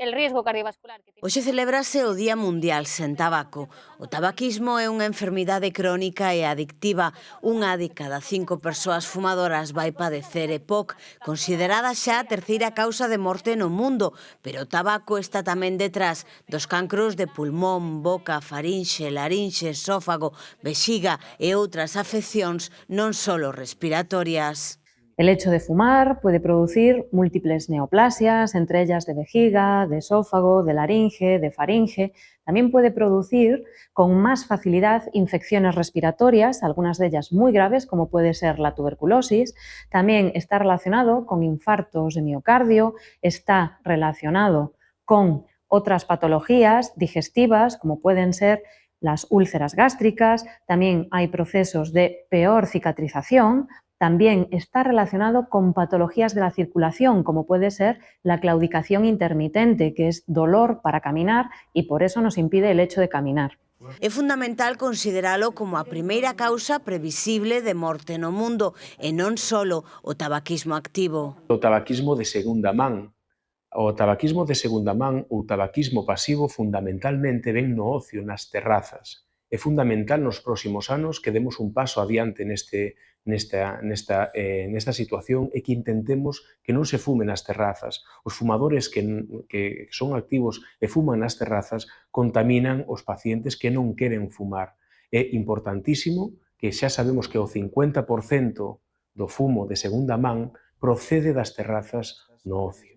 el riesgo cardiovascular que tiene. Hoxe celébrase o Día Mundial sen tabaco. O tabaquismo é unha enfermidade crónica e adictiva. Unha de cada 5 persoas fumadoras vai padecer EPOC, considerada xa a terceira causa de morte no mundo, pero o tabaco está tamén detrás dos cancros de pulmón, boca, farinxe, larinxe, esófago, vexiga e outras afeccións non só respiratorias. El hecho de fumar puede producir múltiples neoplasias, entre ellas de vejiga, de esófago, de laringe, de faringe. También puede producir con más facilidad infecciones respiratorias, algunas de ellas muy graves, como puede ser la tuberculosis. También está relacionado con infartos de miocardio, está relacionado con otras patologías digestivas, como pueden ser las úlceras gástricas. También hay procesos de peor cicatrización. También está relacionado con patologías de la circulación, como puede ser la claudicación intermitente, que es dolor para caminar y por eso nos impide el hecho de caminar. É fundamental consideralo como a primeira causa previsible de morte no mundo e non só o tabaquismo activo. O tabaquismo de segunda man. O tabaquismo de segunda man ou tabaquismo pasivo fundamentalmente ven no ocio, nas terrazas. É fundamental nos próximos anos que demos un paso adiante nesta situación e que intentemos que non se fume nas terrazas. Os fumadores que son activos e fuman nas terrazas contaminan os pacientes que non queren fumar. É importantísimo que xa sabemos que o 50% do fumo de segunda man procede das terrazas no ocio.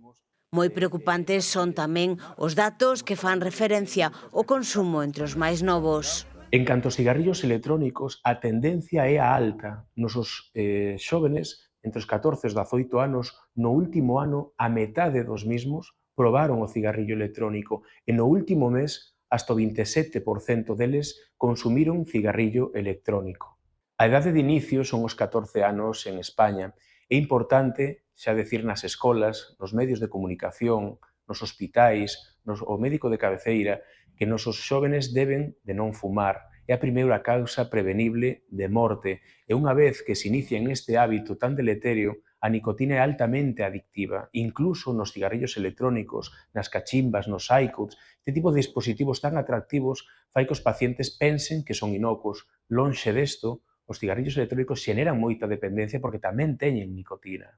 Moi preocupantes son tamén os datos que fan referencia ao consumo entre os máis novos. En canto aos cigarrillos electrónicos, a tendencia é a alta. Nosos xóvenes, entre os 14 e os 18 anos, no último ano, a metade dos mismos probaron o cigarrillo electrónico e no último mes, hasta o 27% deles consumiron cigarrillo electrónico. A idade de inicio son os 14 anos en España. É importante xa decir nas escolas, nos medios de comunicación, nos hospitais, o médico de cabeceira, que nosos xóvenes deben de non fumar. É a primeira causa prevenible de morte. E unha vez que se inicia en este hábito tan deleterio, a nicotina é altamente adictiva. Incluso nos cigarrillos electrónicos, nas cachimbas, nos iQOS, este tipo de dispositivos tan atractivos fai que os pacientes pensen que son inocuos. Lonxe desto, os cigarrillos electrónicos xeneran moita dependencia porque tamén teñen nicotina.